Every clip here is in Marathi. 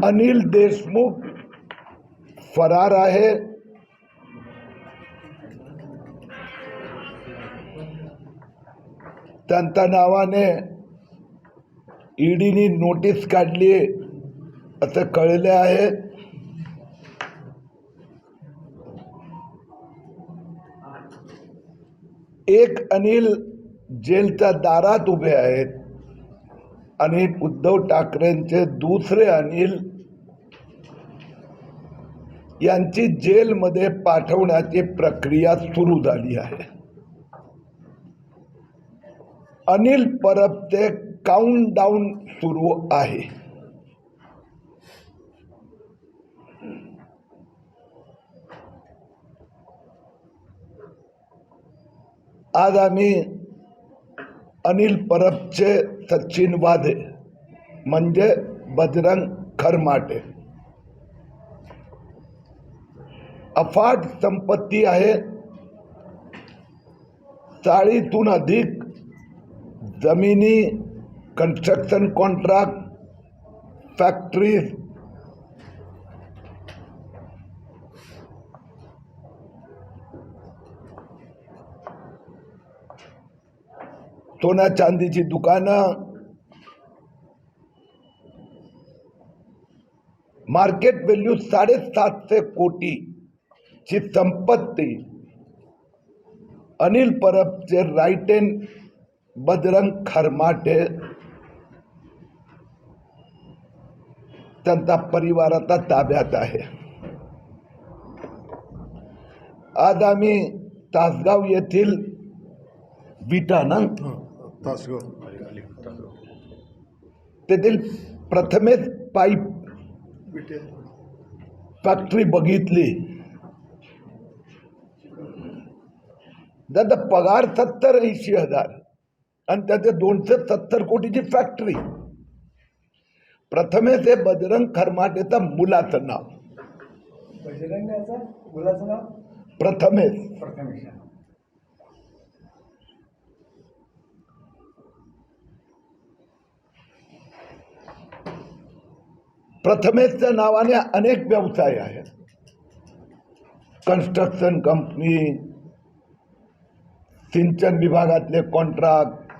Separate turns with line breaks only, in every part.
अनिल देशमुख फरार आहे. त्यांच्या नावाने ईडीने नोटीस काढली असं कळले आहे. एक अनिल जेलच्या दारात उभे आहेत आणि उद्धव ठाकरेंचे दुसरे अनिल यांची जेलमध्ये पाठवण्याची प्रक्रिया सुरू झाली आहे. अनिल परबचे काउंटडाऊन सुरू आहे. आज आम्ही अनिल परबचे सचिन वाझे म्हणजे बजरंग खरमाटे, अफाट संपत्ती आहे, 40हून अधिक जमिनी, कन्स्ट्रक्शन कॉन्ट्रॅक्ट, फॅक्टरीज, सोन्या चांदीची दुकानं, मार्केट व्हॅल्यू 750 कोटीची संपत्ती अनिल परबचे राईट हँड बजरंग खरमाटे त्यांचा परिवाराच्या ताब्यात आहे. आज आम्ही तासगाव येथील तेथील प्रथमेश पाईप फॅक्टरी बघितली. त्याचा पगार 70-80 हजार आणि त्याचे 270 कोटीची फॅक्टरी. प्रथमेश हे बजरंग खरमाटेचा मुलाचं नाव. मुलाचं नाव प्रथमेश. प्रथमेशच्या नावाने अनेक व्यवसाय आहेत. कन्स्ट्रक्शन कंपनी, सिंचन विभागातले contract,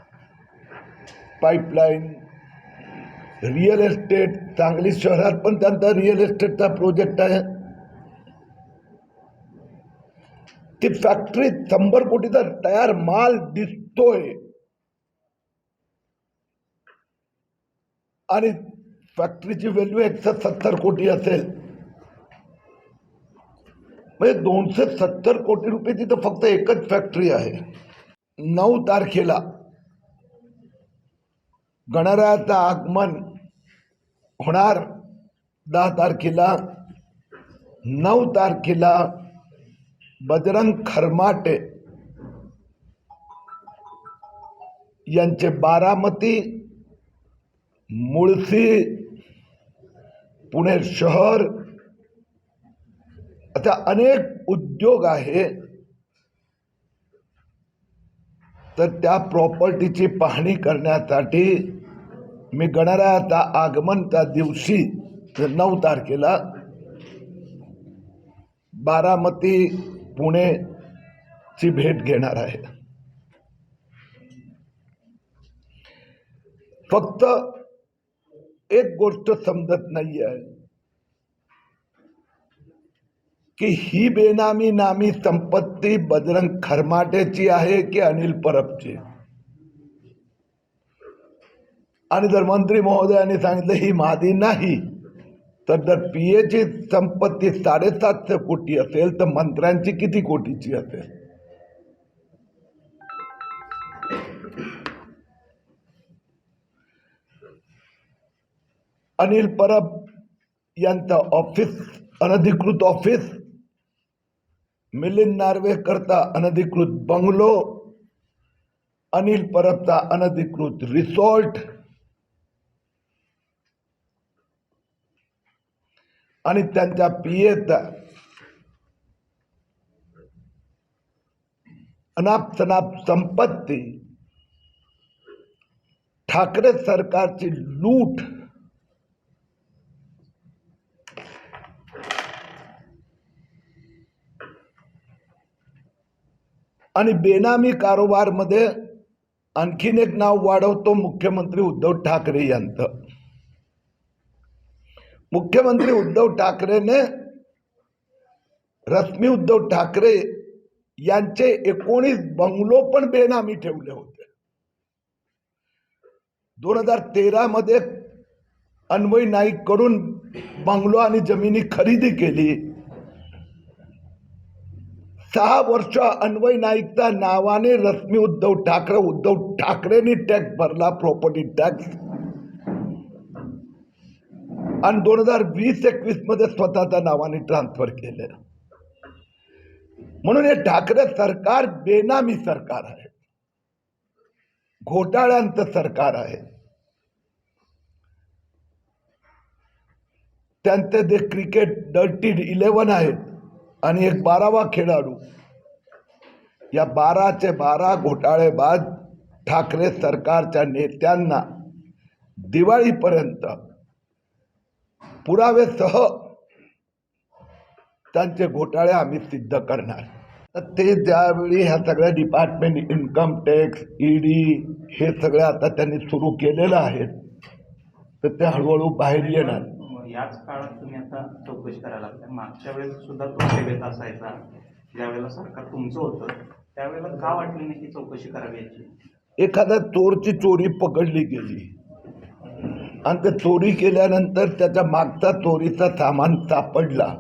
pipeline, real estate. Sangli शहरात पण त्यांचा रिअल एस्टेटचा प्रोजेक्ट आहे. ती फॅक्टरी 100 कोटीचा तयार माल दिसतोय आणि फॅक्टरीची व्हॅल्यू 170 कोटी असेल. म्हणजे 270 कोटी रुपयाची तर फक्त एकच फॅक्टरी आहे. 9 तारखेला गणरायाचं आगमन होणार. 10 तारखेला, 9 तारखेला बजरंग खरमाटे यांचे बारामती, मुळशी, पुणे शहर अशा अनेक उद्योग आहे. तर त्या प्रॉपर्टीची पाहणी करण्यासाठी मी गणरायाचा आगमनच्या दिवशी 9 तारखेला बारामती, पुणे ची भेट घेणार आहे. फक्त एक गोष्ट समजत नाही आहे की ही बेनामी नामी संपत्ती बजरंग खरमाटेची आहे की अनिल परबची. आणि जर मंत्री महोदयांनी सांगितलं ही माझी नाही, तर जर पीएची संपत्ती 750 कोटी असेल तर मंत्र्यांची किती कोटीची असेल. अनिल परब यांचं ऑफिस, अनधिकृत ऑफिस, मिलिंद नार्वेकरचा अनधिकृत बंगलो, अनिल परबचा अनधिकृत रिसॉर्ट आणि त्यांच्या पीएचा अनाप शनाप संपत्ती, ठाकरे सरकारची लूट आणि बेनामी कारोबारमध्ये आणखीन एक नाव वाढवतो मुख्यमंत्री उद्धव ठाकरे यांचं. मुख्यमंत्री उद्धव ठाकरेने रश्मी उद्धव ठाकरे यांचे 19 बंगलो पण बेनामी ठेवले होते. 2013 मध्ये अन्वय नाईक कडून बंगलो आणि जमिनी खरेदी केली. 6 वर्ष अन्वय नाईकच्या नावाने रश्मी उद्धव ठाकरेंनी टॅक्स भरला, प्रॉपर्टी टॅक्स. आणि 2020-21 मध्ये स्वतःच्या नावाने ट्रान्सफर केले. म्हणून हे ठाकरे सरकार बेनामी सरकार आहे, घोटाळ्यांचं सरकार आहे. त्यांचे जे क्रिकेट डर्टी 11 आहेत आणि एक 12वा खेळाडू, या 12चे 12 घोटाळेबाज ठाकरे सरकारच्या नेत्यांना दिवाळीपर्यंत पुरावेसह त्यांचे घोटाळे आम्ही सिद्ध करणार. तर ते ज्यावेळी ह्या सगळ्या डिपार्टमेंट, इन्कम टॅक्स, ईडी हे सगळं आता त्यांनी सुरू केलेलं आहे, तर ते हळूहळू बाहेर येणार.
याच काळात तुम्ही आता चौकशी करायला लागता. मागच्या वेळेस सुद्धा तो सेवेत असायचा, ज्यावेळेला सरकार तुमचं होतं त्यावेळेला का वाटली नाही की चौकशी करावी याची?
एखाद्या चोरची चोरी पकडली गेली आणि ते चोरी केल्यानंतर त्याच्या मागचा चोरीचा सामान सापडला,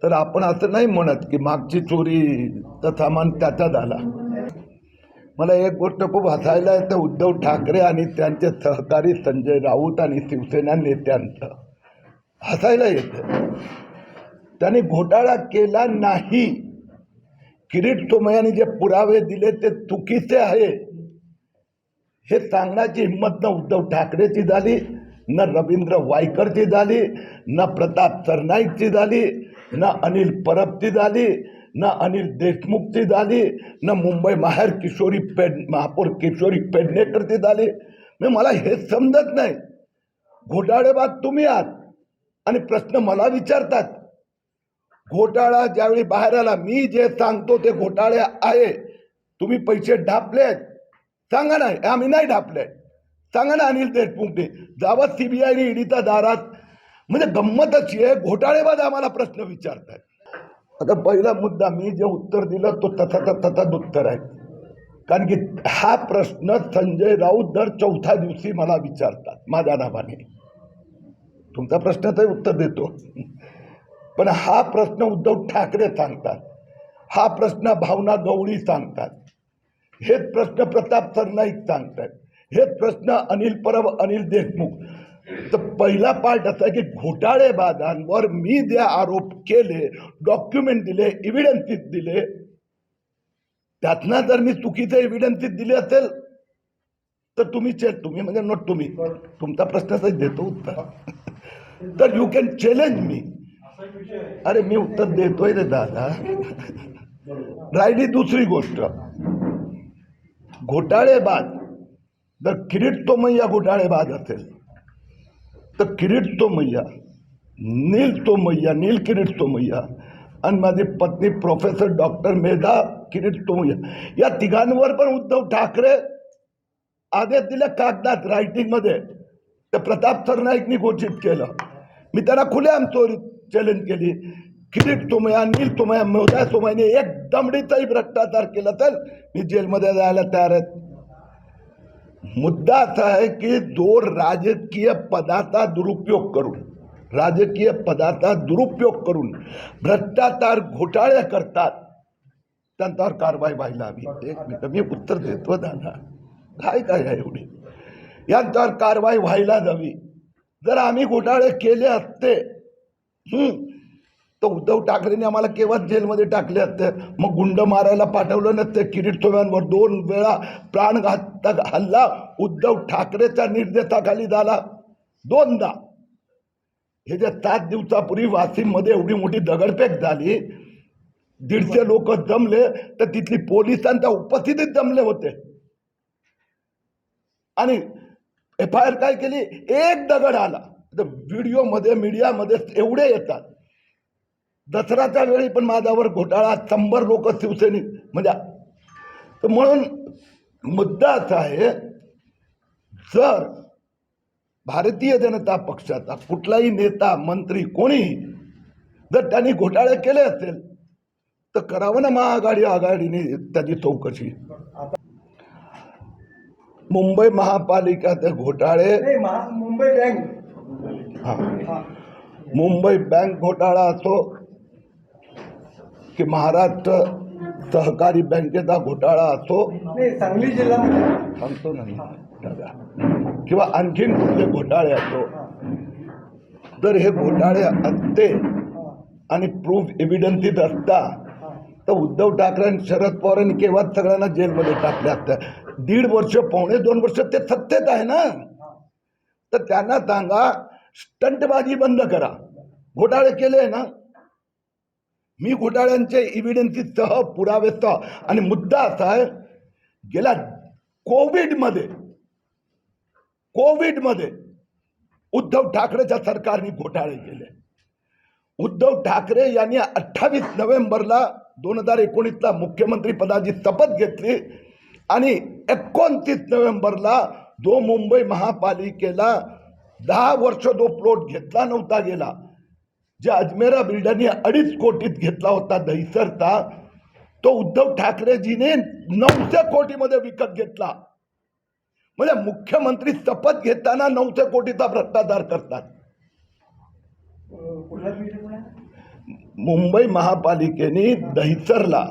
तर आपण असं नाही म्हणत की मागची चोरीचा सामान त्याचा झाला. मला एक गोष्ट खूप हसायला येतं, उद्धव ठाकरे आणि त्यांचे सहकारी संजय राऊत आणि शिवसेना नेत्यांचं हसायला येतं. त्यांनी घोटाळा केला नाही, किरीट सोमय्यांनी जे पुरावे दिले ते चुकीचे आहे हे सांगण्याची हिंमत न उद्धव ठाकरेची झाली, न रवींद्र वायकरची झाली, न प्रताप सरनाईकची झाली, न अनिल परबची झाली, न अनिल देशमुखची झाली, न मुंबई महापौर किशोरी पेडणेकरची झाली. मला हे समजत नाही. घोटाळेबाज तुम्ही आहात आणि प्रश्न मला विचारतात. घोटाळा ज्यावेळी बाहेर आला, मी जे सांगतो ते घोटाळे आहे. तुम्ही पैसे ढापलेत, सांगा ना. आम्ही नाही ढापले, सांगा ना. अनिल देशमुखने जावा सीबीआयने ईडीच्या दारात. म्हणजे गंमत अशी आहे, घोटाळेबाज आम्हाला प्रश्न विचारतात. आता पहिला मुद्दा, मी जे उत्तर दिलं तो तथाच उत्तर आहे. कारण की हा प्रश्न संजय राऊत दर 4थ्या दिवशी मला विचारतात माझ्या नावाने. तुमचा प्रश्न तर उत्तर देतो, पण हा प्रश्न उद्धव ठाकरे सांगतात, हा प्रश्न भावना गवळी सांगतात, हेच प्रश्न प्रताप सरनाईक सांगतात, हेच प्रश्न अनिल परब, अनिल देशमुख. तर पहिला पार्ट असा आहे की घोटाळेबाजांवर मी जे आरोप केले, डॉक्युमेंट दिले, एव्हिडन्सेस दिले, त्यातनं जर मी चुकीचे एव्हिडन्सेस दिले असेल तर तुम्ही म्हणजे नोट तुम्ही तुमचा प्रश्नाच देतो उत्तर. तर यू कॅन चॅलेंज मी. अरे मी उत्तर देतोय रे दादा. राहिली दुसरी गोष्ट, घोटाळेबाज जर किरीट सोमय्या घोटाळेबाज असेल तर किरीट सोमय्या, नील किरीट सोमय्या आणि माझी पत्नी प्रोफेसर डॉक्टर मेधा किरीट सोमय्या, या तिघांवर पण उद्धव ठाकरे आदेश दिले कागदात, रायटिंगमध्ये. तर प्रताप सरनाईकनी घोषित केलं. मी त्यांना खुलेआम चोरी चॅलेंज केली. किरीट सोमय्या, नील सोमय्या, मेधा सोमय्याने एक दमडीचाही भ्रष्टाचार केला तर मी जेलमध्ये जायला तयार आहे. मुद्दा असा आहे की जो राजकीय पदाचा दुरुपयोग करून भ्रष्टाचार, घोटाळे करतात, त्यांच्यावर कारवाई व्हायला हवी. एक मिनिट, मी उत्तर देतो दादा. काय आहे एवढी, यांच्यावर कारवाई व्हायला हवी. जर आम्ही घोटाळे केले असते तर उद्धव ठाकरेंनी आम्हाला केव्हाच जेलमध्ये टाकले असते. मग गुंड मारायला पाठवलं नसते. किरीट सोमय्यांवर 2 वेळा प्राणघातक हल्ला उद्धव ठाकरेच्या निर्देशाखाली झाला, 2दा. हे जे 7 दिवसापूर्वी वाशिममध्ये एवढी मोठी दगडफेक झाली, 150 लोक जमले, तर तिथली पोलिसांच्या उपस्थितीत जमले होते. आणि FIR काय केली, एक दगड आला. व्हिडिओमध्ये, मीडियामध्ये एवढे येतात. दसऱ्याच्या वेळी पण माझ्यावर घोटाळा, 100 लोक शिवसैनिक म्हणजे. तर म्हणून मुद्दा असा आहे, जर भारतीय जनता पक्षाचा कुठलाही नेता मंत्री कोणी जर त्यांनी घोटाळे केले असेल तर करावं ना महाआघाडी आघाडीने त्याची चौकशी. मुंबई महापालिकेचे घोटाळे,
मुंबई बँक,
हा, मुंबई बँक घोटाळा असो की महाराष्ट्र सहकारी बँकेचा घोटाळा असो,
नाही सांगली जिल्हा,
सांगतो ना दादा, किंवा आणखीन कुठले घोटाळे असो, जर हे घोटाळे असते आणि प्रूफ एव्हिडन्सेस असता तर उद्धव ठाकरे आणि शरद पवारांनी केव्हा सगळ्यांना जेलमध्ये टाकले असत्या. 1.5 वर्ष, 2.5 वर्ष ते सत्तेत आहे ना. तर त्यांना सांगा स्टंटबाजी बंद करा. घोटाळे केले आहे ना, मी घोटाळ्यांचे एव्हिडन्सेससह पुरावेसह. आणि मुद्दा असा आहे, गेल्या कोविडमध्ये उद्धव ठाकरेच्या सरकारने घोटाळे केले. उद्धव ठाकरे यांनी 28 नोव्हेंबरला 2019ला मुख्यमंत्री पदाची शपथ घेतली आणि 29 नोव्हेंबरला जो मुंबई महापालिकेला 10 वर्ष जो प्लॉट घेतला नव्हता गेला, जे अजमेरा बिल्डरने 2.5 कोटीत घेतला होता दहिसरचा, तो उद्धव ठाकरेजीने 900 कोटीमध्ये विकत घेतला. म्हणजे मुख्यमंत्री शपथ घेताना 900 कोटीचा भ्रष्टाचार करतात. मुंबई महापालिकेने दहिसरला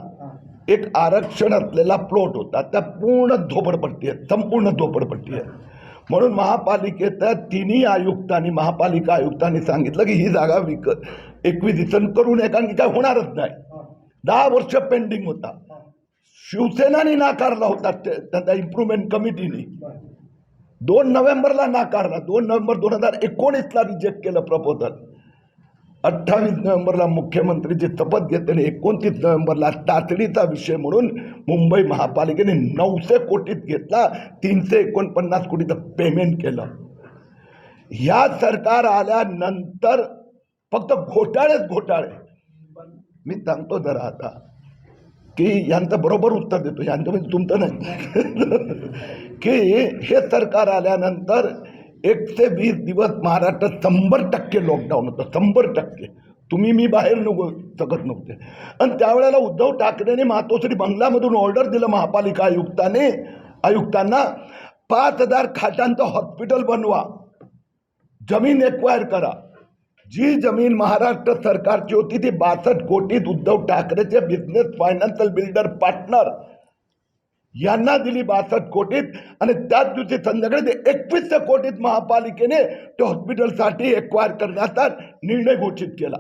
एक आरक्षण असलेला प्लॉट होता, त्या पूर्ण झोपडपट्टी आहे, संपूर्ण झोपडपट्टी आहे. म्हणून महापालिकेच्या तिन्ही आयुक्तांनी, महापालिका आयुक्तांनी सांगितलं की ही जागा एक्विजिशन करू नये, कारण की काय होणारच नाही. 10 वर्ष पेंडिंग होता. शिवसेनाने नाकारला होता, त्यांचा इम्प्रुव्हमेंट कमिटीने 2 नोव्हेंबरला नाकारला. 2 नोव्हेंबर 2019ला रिजेक्ट केलं प्रपोजल. 28 नोव्हेंबरला मुख्यमंत्रीची शपथ घेतली. 29 नोव्हेंबरला तातडीचा विषय म्हणून मुंबई महापालिकेने 900 कोटीत घेतला, 349 कोटीचं पेमेंट केलं. ह्या सरकार आल्यानंतर फक्त घोटाळे. मी सांगतो जरा आता की यांचं बरोबर उत्तर देतो, यांच्यामध्ये तुमचं नाही की हे सरकार आल्यानंतर 120 दिवस महाराष्ट्रात 100% लॉकडाऊन होतं. 100%. तुम्ही मी बाहेर शकत नव्हते. आणि त्यावेळेला उद्धव ठाकरेंनी मातोश्री बंगल्यामधून ऑर्डर दिलं महापालिका आयुक्तांना, 5000 खाटांचं हॉस्पिटल बनवा, जमीन एक्वायर करा. जी जमीन महाराष्ट्र सरकारची होती ती 62 कोटीत उद्धव ठाकरेचे बिझनेस फायनान्शियल बिल्डर पार्टनर यांना दिली 62 कोटीत. आणि त्याच दिवशी संध्याकाळी ते 2100 कोटीत महापालिकेने ते हॉस्पिटलसाठी एक्वायर करण्याचा निर्णय घोषित केला.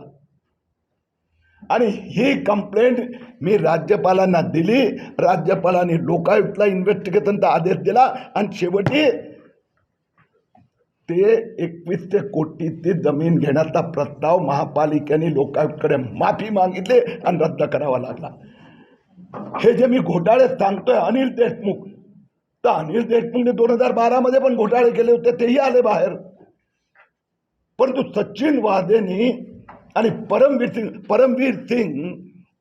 आणि ही कंप्लेंट मी राज्यपालांना दिली. राज्यपालांनी लोकायुक्तला इन्व्हेस्टिगेशनचा आदेश दिला आणि शेवटी ते 2100 कोटीची जमीन घेण्याचा प्रस्ताव महापालिकेने लोकायुक्तकडे माफी मागितली आणि रद्द करावा लागला. हे जे मी घोटाळे सांगतोय अनिल देशमुख, तर अनिल देशमुखने 2012 मध्ये पण घोटाळे केले होते, तेही आले बाहेर. परंतु सचिन वाझेनी आणि परमवीर सिंग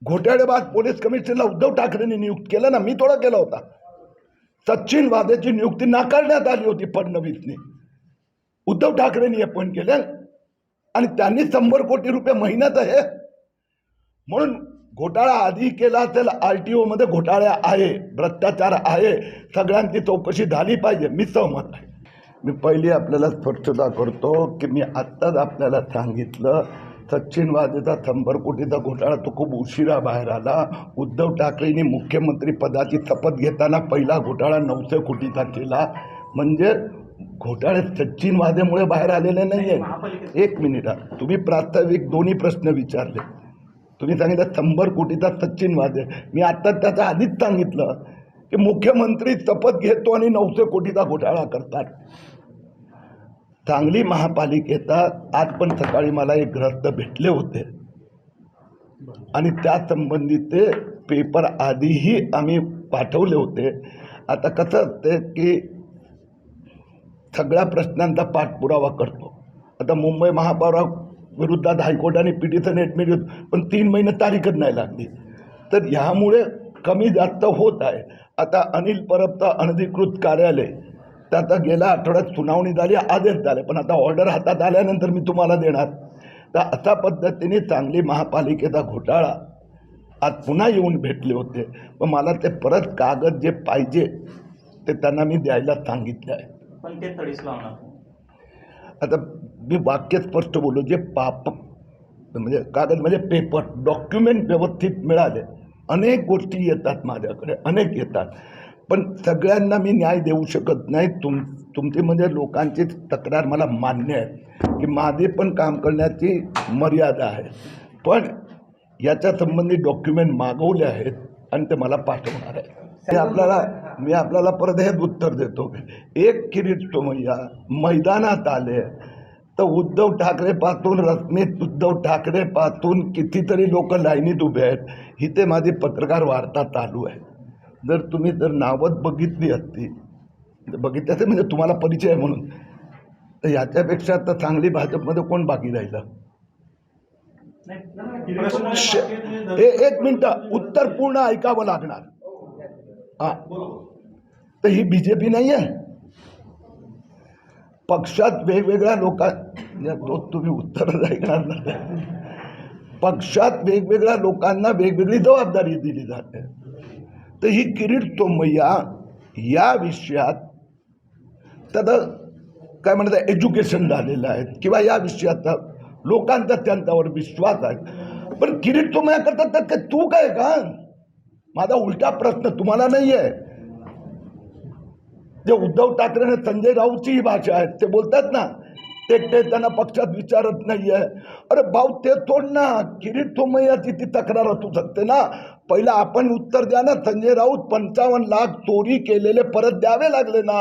घोटाळेबाज पोलीस कमिशनरला उद्धव ठाकरेंनी नियुक्त केलं ना, मी थोडा केला होता. सचिन वाझेची नियुक्ती नाकारण्यात आली होती फडणवीसने, उद्धव ठाकरेंनी अपॉइंट केलं आणि त्यांनी 100 कोटी रुपये महिन्यात आहे. म्हणून घोटाळा आधी केला असेल, RTO मध्ये घोटाळे आहे, भ्रष्टाचार आहे, सगळ्यांची चौकशी झाली पाहिजे, मी सहमत आहे. मी पहिली आपल्याला स्पष्टता करतो की मी आत्ताच आपल्याला सांगितलं सचिन वाझेचा 100 कोटीचा घोटाळा तो खूप उशिरा बाहेर आला. उद्धव ठाकरेंनी मुख्यमंत्री पदाची शपथ घेताना पहिला घोटाळा 900 कोटीचा केला. म्हणजे घोटाळे सचिन वाझेमुळे बाहेर आलेले नाही आहे. 1 मिनिट, तुम्ही प्रास्ताविक दोन्ही प्रश्न विचारले. तुम्ही सांगितलं 100 कोटीचा सचिन वाझे, मी आता त्याच्या आधीच सांगितलं की मुख्यमंत्री शपथ घेतो आणि 900 कोटीचा घोटाळा करतात. सांगली महापालिकेचा आज पण सकाळी मला एक ग्रस्त भेटले होते आणि त्या संबंधीचे पेपर आधीही आम्ही पाठवले होते. आता कसं असते की सगळ्या प्रश्नांचा पाठपुरावा करतो. आता मुंबई महापौर विरुद्धात हायकोर्टाने पिटिशन ॲडमिट होत पण 3 महिने तारीखच नाही लागली. तर ह्यामुळे कमी जास्त होत आहे. आता अनिल परबचं अनधिकृत कार्यालय तर आता गेल्या आठवड्यात सुनावणी झाली, आदेश झाले, पण आता ऑर्डर हातात आल्यानंतर मी तुम्हाला देणार. तर अशा पद्धतीने सांगली महापालिकेचा घोटाळा आज पुन्हा येऊन भेटले होते. पण मला ते परत कागद जे पाहिजे ते त्यांना मी द्यायला सांगितलं आहे.
पण ते तडीस लावणार.
आता मी वाक्य स्पष्ट बोललो, जे म्हणजे कागद म्हणजे पेपर डॉक्युमेंट व्यवस्थित मिळाले. अनेक गोष्टी येतात माझ्याकडे, अनेक येतात, पण सगळ्यांना मी न्याय देऊ शकत नाही. तुमची म्हणजे लोकांची तक्रार मला मान्य आहे की माझे पण काम करण्याची मर्यादा आहे, पण याच्या संबंधी डॉक्युमेंट मागवले आहेत आणि ते मला पाठवणार आहे. मी आपल्याला परत हेच उत्तर देतो. एक किरीट सोमय्या मैदानात आले तर उद्धव ठाकरेपासून रश्मीत उद्धव ठाकरेपासून कितीतरी लोक लाईनीत उभे आहेत. इथे माझी पत्रकार वार्ता चालू आहे. जर तुम्ही नावं बघितली असती, बघितली असते म्हणजे तुम्हाला परिचय आहे म्हणून, तर याच्यापेक्षा तर चांगली भाजपमध्ये कोण बाकी राहिलं. एक मिनिट, उत्तर पूर्ण ऐकावं लागणार. हां, तर ही BJP नाही आहे. पक्षात वेगवेगळ्या तुम्ही उत्तर ऐकणार नाही. पक्षात वेगवेगळ्या लोकांना वेगवेगळी जबाबदारी दिली जाते. तर ही किरीट सोमय्या या विषयात त्याचं काय म्हणतात एज्युकेशन झालेलं आहे किंवा या विषयात लोकांचा त्यांच्यावर विश्वास आहे. पण किरीट सोमय्या करतात तर काय तू काय का? माझा उलटा प्रश्न तुम्हाला नाही आहे. जे उद्धव ठाकरेने संजय राऊतची ही भाषा आहे, ते बोलतात ना ते त्यांना पक्षात विचारत नाही आहे. अरे भाऊ ते सोड ना, किरीट सोमय्याची ती तक्रार असू शकते ना. पहिला आपण उत्तर द्या ना. संजय राऊत 55 लाख चोरी केलेले परत द्यावे लागले ना,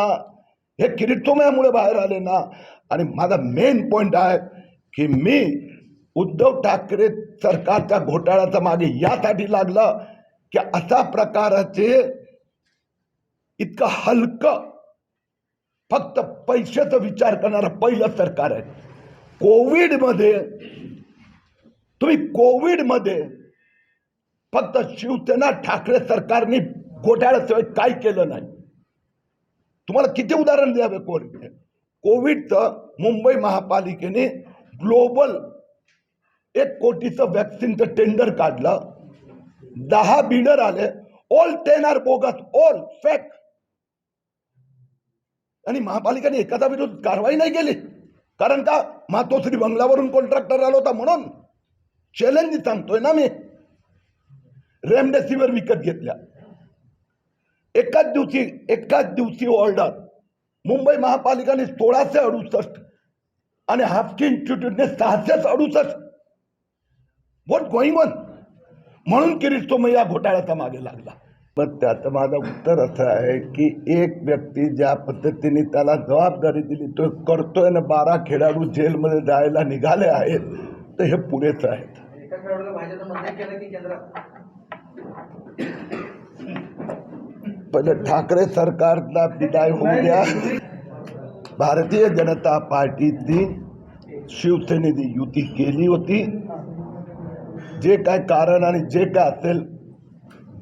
हे किरीट सोमय्यामुळे बाहेर आले ना. आणि माझा मेन पॉईंट आहे की मी उद्धव ठाकरे सरकारच्या घोटाळ्याचा मागे यासाठी लागलं की अशा प्रकारचे इतकं हलकं फक्त पैशाचा विचार करणारं पहिलं सरकार आहे. कोविडमध्ये फक्त शिवसेना ठाकरे सरकारने घोटाळ्याशिवाय काय केलं नाही. तुम्हाला किती उदाहरण द्यावे. कोविडचं मुंबई महापालिकेने ग्लोबल 1 कोटीचं वॅक्सिनचं टेंडर काढलं. 10 बिडर आले, all 10 are bogus, all fake. आणि महापालिकेने एखादा विरुद्ध कारवाई नाही केली. कारण का? मातोश्री बंगल्यावरून कॉन्ट्रॅक्टर आला होता म्हणून. चॅलेंज सांगतोय ना मी. रेमडेसिवीर विकत घेतल्या एकाच दिवशी ऑर्डर. मुंबई महापालिकेने 1668 आणि हाफकी इन्स्टिट्यूटने 668. What going on? म्हणून किरीट सोमय्या घोटाळ्याचा मागे लागला. पण त्याचं माझं उत्तर असं आहे की एक व्यक्ती ज्या पद्धतीने त्याला जबाबदारी दिली तो करतोय ना. 12 खेळाडू जेलमध्ये जायला निघाले आहेत, तर हे पुरेच आहेत. पहिले ठाकरे सरकारला विदाय होऊ द्या. भारतीय जनता पार्टीची शिवसेनेची युती केली होती. जे काय कारण आणि जे काय असेल,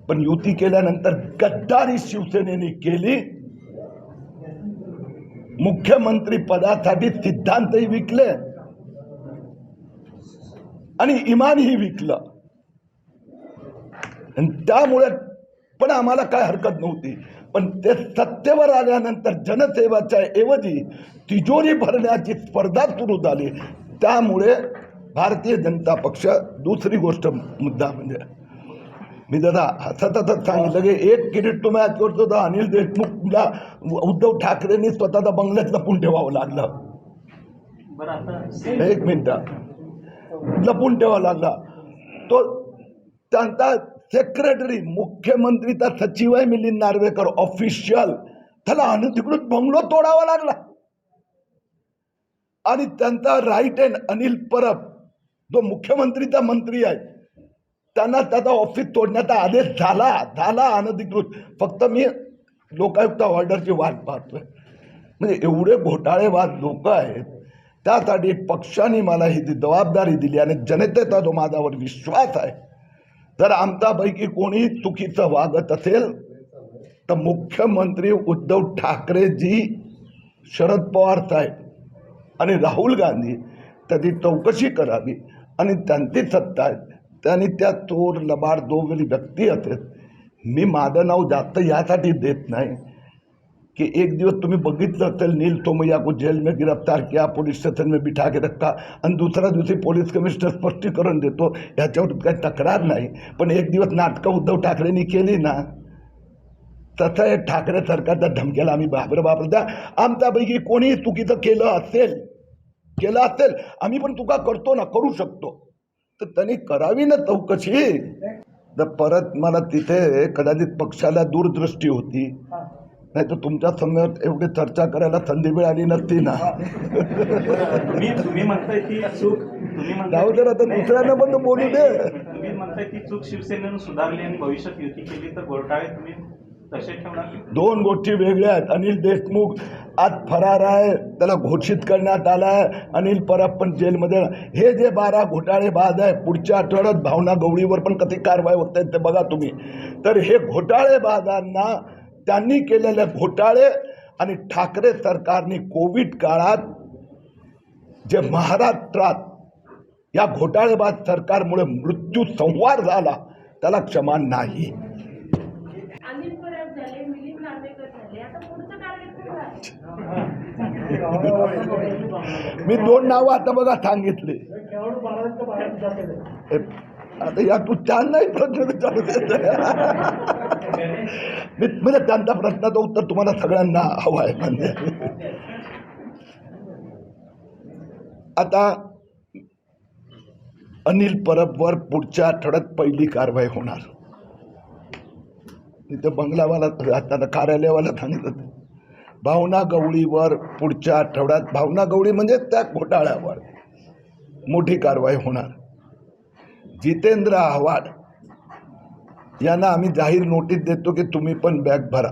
पण युती केल्यानंतर गद्दारी शिवसेनेने केली. मुख्यमंत्री पदासाठी सिद्धांतही विकले आणि इमानही विकलं. आणि त्यामुळे पण आम्हाला काय हरकत नव्हती. पण ते सत्तेवर आल्यानंतर जनसेवेच्या ऐवजी तिजोरी भरण्याची स्पर्धा सुरू झाली. त्यामुळे भारतीय जनता पक्ष, दुसरी गोष्ट मुद्दा म्हणजे मी जरा सततच सांगितलं की एक किरीट सोमय्या करतो तर अनिल देशमुखला उद्धव ठाकरेंनी स्वतःचा बंगल्यात लपून ठेवावं लागलं. एक मिनिट, लपून ठेवावं लागला. तो त्यांचा सेक्रेटरी, मुख्यमंत्रीचा सचिव आहे मिलिंद नार्वेकर, ऑफिशियल, त्याला अनधिकृत बंगलो तोडावा लागला. आणि त्यांचा राईट हँड अनिल परब जो मुख्यमंत्रीचा मंत्री आहे, त्यांना त्याचा ऑफिस तोडण्याचा आदेश झाला अनधिकृत. फक्त मी लोकायुक्त ऑर्डरची वाट पाहतोय. म्हणजे एवढे घोटाळेबाज लोक आहेत त्यासाठी पक्षाने मला ही जी जबाबदारी दिली आणि जनतेचा जो माझ्यावर विश्वास आहे, जर आमच्यापैकी कोणी चुकीचं वागत असेल तर मुख्यमंत्री उद्धव ठाकरेजी, शरद पवार साहेब आणि राहुल गांधी त्याची चौकशी करावी आणि त्यांची सत्ता आहे, त्यांनी त्या चोर लबाड दोघी व्यक्ती असेल. मी माझं नाव जास्त यासाठी देत नाही कि एक दिवस तुम्ही बघितलं असेल नील तोमैया को जेल में गिरफ्तार किया, पुलिस स्टेशन में बिठा के रखा आणि दुसऱ्या दिवशी पोलीस कमिशनर स्पष्टीकरण देतो, याच्यावर काही तक्रार नाही. पण एक दिवस नाटकं उद्धव ठाकरेंनी केली ना, तसं हे ठाकरे सरकारच्या धमक्याला आम्ही बापरे द्या. आमच्यापैकी कोणी चुकीचं केलं असेल, आम्ही पण चुका करतो ना, करू शकतो, तर त्यांनी करावी ना चौकशी. तर परत मला तिथे कदाचित पक्षाला दूरदृष्टी होती, नाही तर तुमच्या समोर एवढी चर्चा करायला संधी मिळाली नसती ना.
तुम्ही म्हणताय की चूक,
जाऊ दे आता दुसऱ्यांना पण बोलू दे.
तुम्ही म्हणताय की चूक शिवसेनेनं सुधारली आणि भविष्यात युती केली तर घोटाळे तुम्ही तसे ठेवणार.
दोन गोष्टी वेगळ्या आहेत. अनिल देशमुख आज फरार आहे, त्याला घोषित करण्यात आला आहे. अनिल परब पण जेलमध्ये. हे जे 12 घोटाळेबाज आहे, पुढच्या आठवड्यात भावना गवळीवर पण कधी कारवाई होत आहे ते बघा तुम्ही. तर हे घोटाळेबाजांना त्यांनी केलेले घोटाळे आणि ठाकरे सरकारने कोविड काळात जे महाराष्ट्रात या घोटाळेबाज सरकारमुळे मृत्यू संहार झाला, त्याला क्षमा नाही.
अनिल परब झाले, मिलिंद नार्वेकर झाले, आता पुढचं टार्गेट काय?
मी 2 नावं आता बघा सांगितले.
खेळाडू बाळांचं बाहेर जास्त आहे.
आता या तू त्यांनाही प्रश्न विचारू देत. मी म्हणजे त्यांच्या प्रश्नाचं उत्तर तुम्हाला सगळ्यांना हवं आहे. म्हणजे आता अनिल परबवर पुढच्या आठवड्यात पहिली कारवाई होणार. तिथे बंगलावाला आता कार्यालयावाला सांगितलं, भावना गवळीवर पुढच्या आठवड्यात, भावना गवळी म्हणजे त्या घोटाळ्यावर मोठी कारवाई होणार. जितेंद्र आव्हाड यांना आम्ही जाहीर नोटीस देतो की तुम्ही पण बॅग भरा.